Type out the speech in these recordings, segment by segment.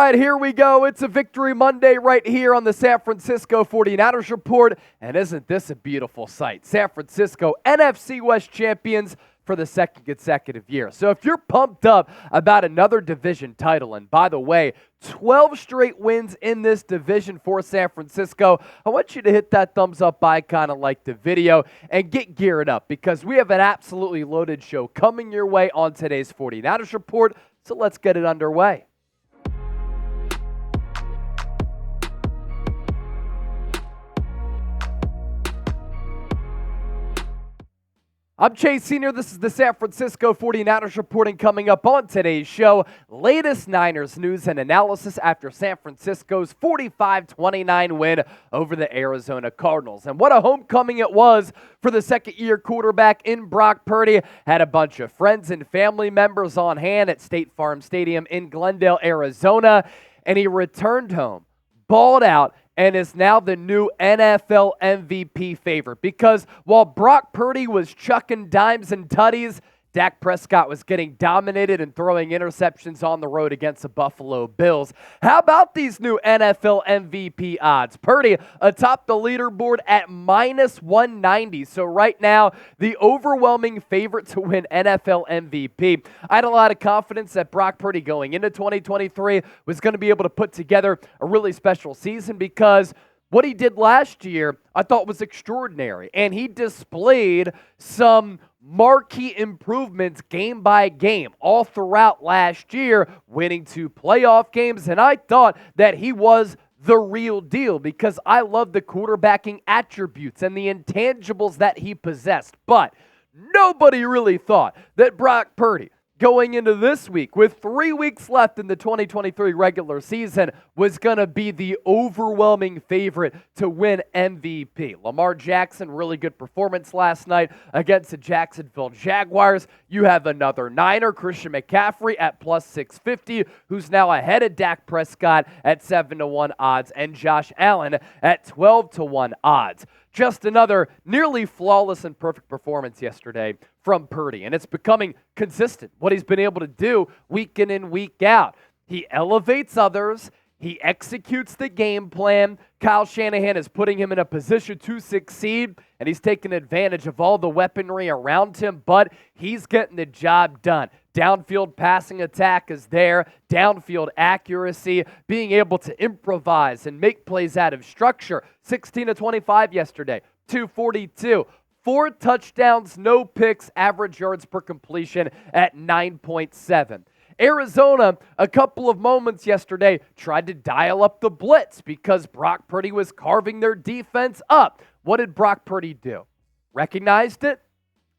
right, here we go. It's a Victory Monday right here on the San Francisco 49ers Report. And isn't this a beautiful sight? San Francisco NFC West champions for the second consecutive year. So if you're pumped up about another division title, and by the way, 12 straight wins in this division for San Francisco, I want you to hit that thumbs up icon and like the video and get geared up because we have an absolutely loaded show coming your way on today's 49ers Report. So let's get it underway. I'm Chase Sr. This is the San Francisco 49ers reporting coming up on today's show. Latest Niners news and analysis after San Francisco's 45-29 win over the Arizona Cardinals. And what a homecoming it was for the second-year quarterback in Brock Purdy. Had a bunch of friends and family members on hand at State Farm Stadium in Glendale, Arizona. And he returned home, balled out, and is now the new NFL MVP favorite. Because while Brock Purdy was chucking dimes and tutties, Dak Prescott was getting dominated and throwing interceptions on the road against the Buffalo Bills. How about these new NFL MVP odds? Purdy atop the leaderboard at minus 190. So right now, the overwhelming favorite to win NFL MVP. I had a lot of confidence that Brock Purdy going into 2023 was going to be able to put together a really special season because what he did last year I thought was extraordinary. And he displayed some marquee improvements game by game all throughout last year, winning 2 playoff games, and I thought that he was the real deal because I love the quarterbacking attributes and the intangibles that he possessed. But nobody really thought that Brock Purdy, going into this week with 3 weeks left in the 2023 regular season, was going to be the overwhelming favorite to win MVP. Lamar Jackson, really good performance last night against the Jacksonville Jaguars. You have another Niner, Christian McCaffrey at plus 650, who's now ahead of Dak Prescott at 7-1 odds, and Josh Allen at 12-1 odds. Just another nearly flawless and perfect performance yesterday from Purdy, and it's becoming consistent what he's been able to do week in and week out. He elevates others. He executes the game plan. Kyle Shanahan is putting him in a position to succeed, and he's taking advantage of all the weaponry around him, but he's getting the job done. Downfield passing attack is there, downfield accuracy, being able to improvise and make plays out of structure. 16-25 yesterday, 242. 4 touchdowns, no picks, average yards per completion at 9.7. Arizona, a couple of moments yesterday, tried to dial up the blitz because Brock Purdy was carving their defense up. What did Brock Purdy do? Recognized it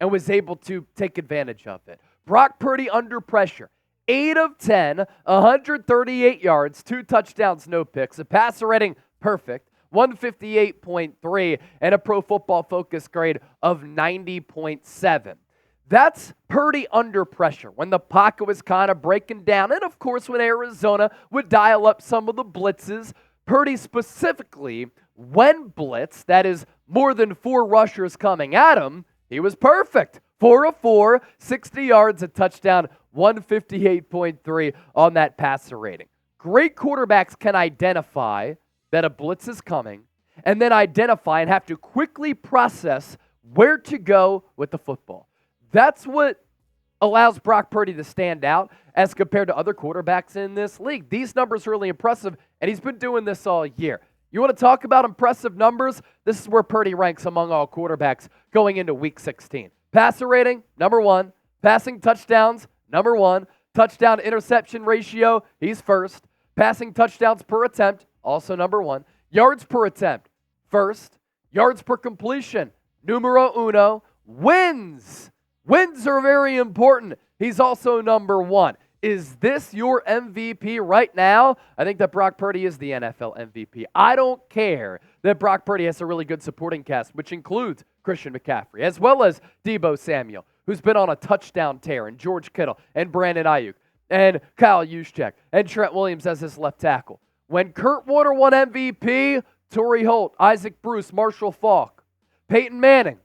and was able to take advantage of it. Brock Purdy under pressure, 8 of 10, 138 yards, 2 touchdowns, no picks, a passer rating perfect, 158.3, and a Pro Football Focus grade of 90.7. That's Purdy under pressure, when the pocket was kind of breaking down, and of course when Arizona would dial up some of the blitzes. Purdy specifically, when blitzed, that is more than 4 rushers coming at him, he was perfect. 4 of 4, 60 yards, a touchdown, 158.3 on that passer rating. Great quarterbacks can identify that a blitz is coming and then identify and have to quickly process where to go with the football. That's what allows Brock Purdy to stand out as compared to other quarterbacks in this league. These numbers are really impressive, and he's been doing this all year. You want to talk about impressive numbers? This is where Purdy ranks among all quarterbacks going into Week 16. Passer rating, number 1. Passing touchdowns, number 1. Touchdown interception ratio, he's first. Passing touchdowns per attempt, also number 1. Yards per attempt, first. Yards per completion, numero uno. Wins are very important. He's also number 1. Is this your MVP right now? I think that Brock Purdy is the NFL MVP. I don't care that Brock Purdy has a really good supporting cast, which includes Christian McCaffrey, as well as Deebo Samuel, who's been on a touchdown tear, and George Kittle, and Brandon Ayuk, and Kyle Juszczyk, and Trent Williams as his left tackle. When Kurt Warner won MVP, Torrey Holt, Isaac Bruce, Marshall Faulk, Peyton Manning,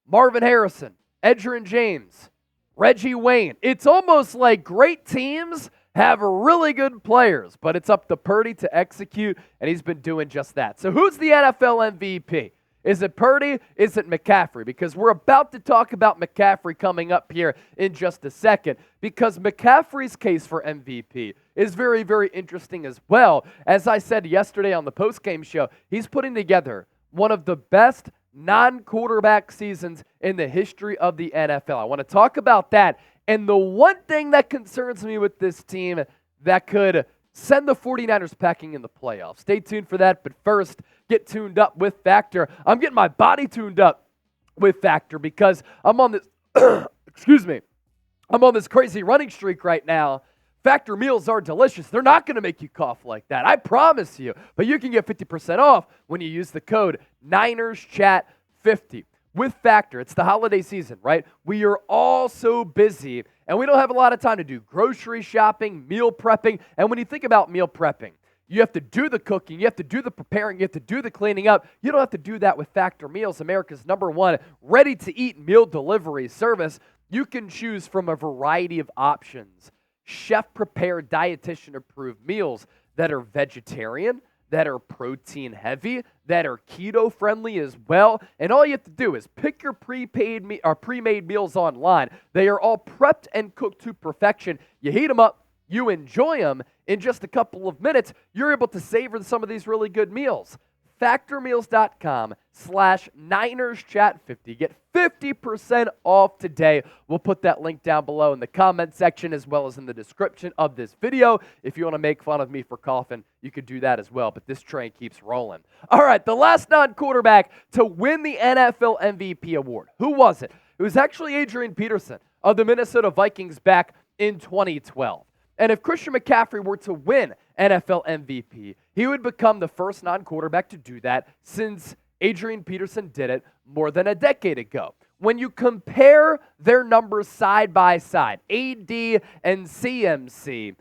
Marvin Harrison, Edgerrin James, Reggie Wayne. It's almost like great teams have really good players, but it's up to Purdy to execute, and he's been doing just that. So who's the NFL MVP? Is it Purdy? Is it McCaffrey? Because we're about to talk about McCaffrey coming up here in just a second, because McCaffrey's case for MVP is very, very interesting as well. As I said yesterday on the postgame show, he's putting together one of the best non-quarterback seasons in the history of the NFL. I want to talk about that. And the one thing that concerns me with this team that could send the 49ers packing in the playoffs. Stay tuned for that, but first, get tuned up with Factor. I'm getting my body tuned up with Factor because I'm on this, excuse me, I'm on this crazy running streak right now. Factor meals are delicious. They're not going to make you cough like that, I promise you. But you can get 50% off when you use the code NinersChat50. With Factor, it's the holiday season, right? We are all so busy, and we don't have a lot of time to do grocery shopping, meal prepping. And when you think about meal prepping, you have to do the cooking, you have to do the preparing, you have to do the cleaning up. You don't have to do that with Factor Meals, America's #1 ready-to-eat meal delivery service. You can choose from a variety of options. Chef-prepared, dietitian-approved meals that are vegetarian, that are protein-heavy, that are keto-friendly as well. And all you have to do is pick your pre-made meals online. They are all prepped and cooked to perfection. You heat them up, you enjoy them. In just a couple of minutes, you're able to savor some of these really good meals. FactorMeals.com/NinersChat50. Get 50% off today. We'll put that link down below in the comment section as well as in the description of this video. If you want to make fun of me for coughing, you could do that as well, but this train keeps rolling. All right, the last non-quarterback to win the NFL MVP award. Who was it? It was actually Adrian Peterson of the Minnesota Vikings back in 2012. And if Christian McCaffrey were to win NFL MVP, he would become the first non-quarterback to do that since Adrian Peterson did it more than a decade ago. When you compare their numbers side by side, AD and CMC,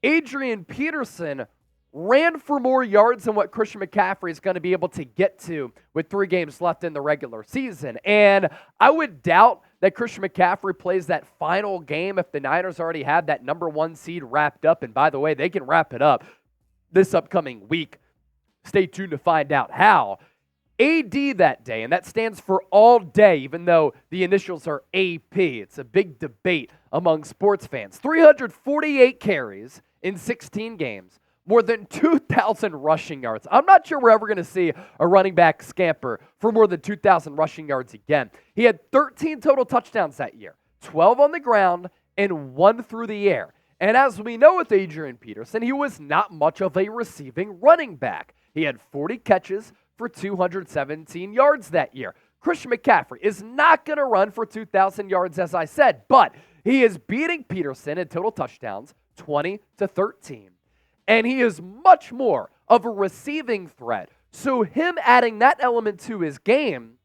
Adrian Peterson ran for more yards than what Christian McCaffrey is going to be able to get to with 3 games left in the regular season. And I would doubt that Christian McCaffrey plays that final game if the Niners already have that #1 seed wrapped up. And by the way, they can wrap it up this upcoming week. Stay tuned to find out how. AD that day, and that stands for all day, even though the initials are AP. It's a big debate among sports fans. 348 carries in 16 games. More than 2,000 rushing yards. I'm not sure we're ever going to see a running back scamper for more than 2,000 rushing yards again. He had 13 total touchdowns that year, 12 on the ground and 1 through the air. And as we know with Adrian Peterson, he was not much of a receiving running back. He had 40 catches for 217 yards that year. Christian McCaffrey is not going to run for 2,000 yards, as I said, but he is beating Peterson in total touchdowns, 20-13. And he is much more of a receiving threat. So him adding that element to his game,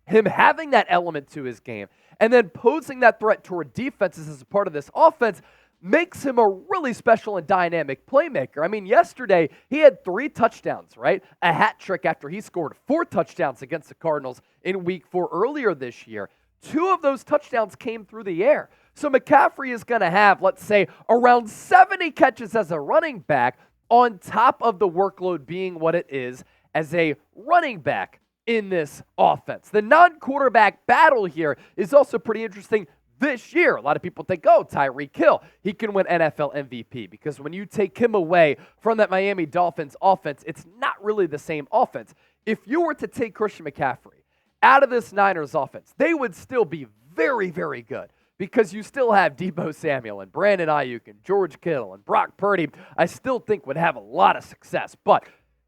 him having that element to his game, and then posing that threat toward defenses as a part of this offense makes him a really special and dynamic playmaker. I mean, yesterday he had 3 touchdowns, right? A hat trick after he scored 4 touchdowns against the Cardinals in Week 4 earlier this year. 2 of those touchdowns came through the air. So McCaffrey is going to have, let's say, around 70 catches as a running back on top of the workload being what it is as a running back in this offense. The non-quarterback battle here is also pretty interesting this year. A lot of people think, oh, Tyreek Hill, he can win NFL MVP, because when you take him away from that Miami Dolphins offense, it's not really the same offense. If you were to take Christian McCaffrey out of this Niners offense, they would still be very, very good, because you still have Deebo Samuel and Brandon Ayuk and George Kittle and Brock Purdy. I still think would have a lot of success. But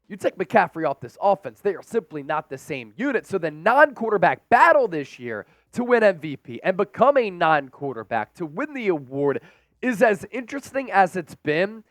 you take McCaffrey off this offense, they are simply not the same unit. So the non-quarterback battle this year to win MVP and become a non-quarterback to win the award is as interesting as it's been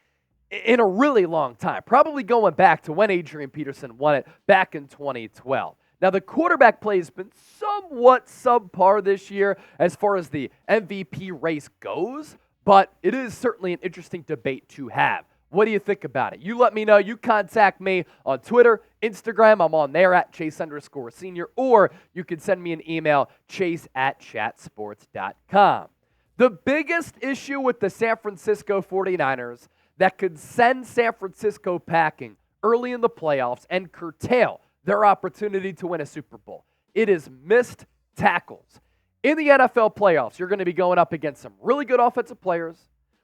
in a really long time, probably going back to when Adrian Peterson won it back in 2012. Now, the quarterback play has been somewhat subpar this year as far as the MVP race goes, but it is certainly an interesting debate to have. What do you think about it? You let me know. You contact me on Twitter, Instagram. I'm on there at Chase_Senior, or you can send me an email, chase@chatsports.com. The biggest issue with the San Francisco 49ers that could send San Francisco packing early in the playoffs and curtail their opportunity to win a Super Bowl, it is missed tackles. In the NFL playoffs, you're going to be going up against some really good offensive players,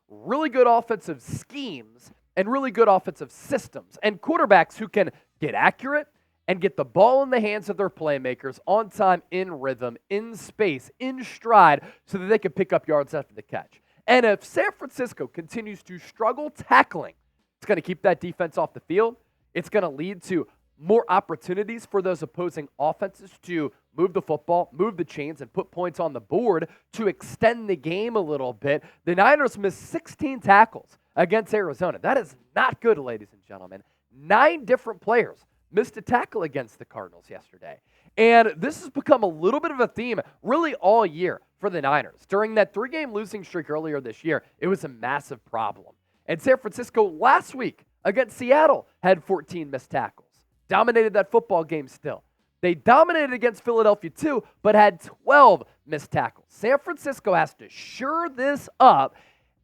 really good offensive schemes, and really good offensive systems, and quarterbacks who can get accurate and get the ball in the hands of their playmakers on time, in rhythm, in space, in stride, so that they can pick up yards after the catch. And if San Francisco continues to struggle tackling, it's going to keep that defense off the field. It's going to lead to more opportunities for those opposing offenses to move the football, move the chains, and put points on the board to extend the game a little bit. The Niners missed 16 tackles against Arizona. That is not good, ladies and gentlemen. 9 different players missed a tackle against the Cardinals yesterday. And this has become a little bit of a theme really all year for the Niners. During that 3-game losing streak earlier this year, it was a massive problem. And San Francisco last week against Seattle had 14 missed tackles. Dominated that football game still. They dominated against Philadelphia too, but had 12 missed tackles. San Francisco has to shore this up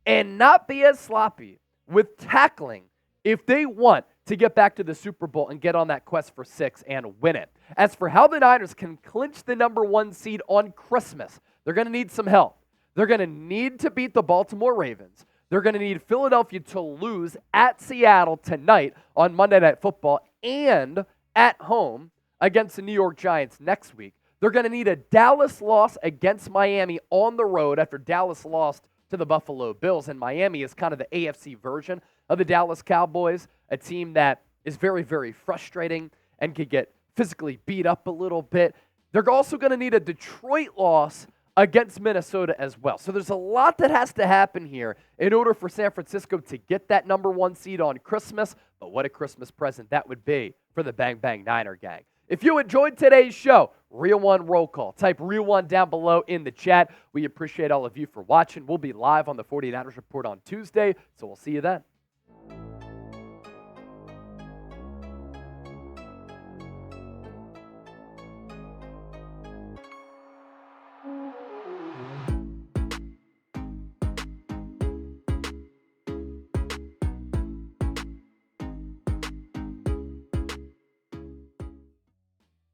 and not be as sloppy with tackling if they want to get back to the Super Bowl and get on that quest for 6 and win it. As for how the Niners can clinch the number 1 seed on Christmas, they're going to need some help. They're going to need to beat the Baltimore Ravens. They're going to need Philadelphia to lose at Seattle tonight on Monday Night Football and at home against the New York Giants next week. They're going to need a Dallas loss against Miami on the road after Dallas lost to the Buffalo Bills, and Miami is kind of the AFC version of the Dallas Cowboys, a team that is very, very frustrating and could get physically beat up a little bit. They're also going to need a Detroit loss against Minnesota as well. So there's a lot that has to happen here in order for San Francisco to get that number 1 seed on Christmas. But what a Christmas present that would be for the Bang Bang Niner gang. If you enjoyed today's show, Real One Roll Call. Type Real One down below in the chat. We appreciate all of you for watching. We'll be live on the 49ers Report on Tuesday, so we'll see you then.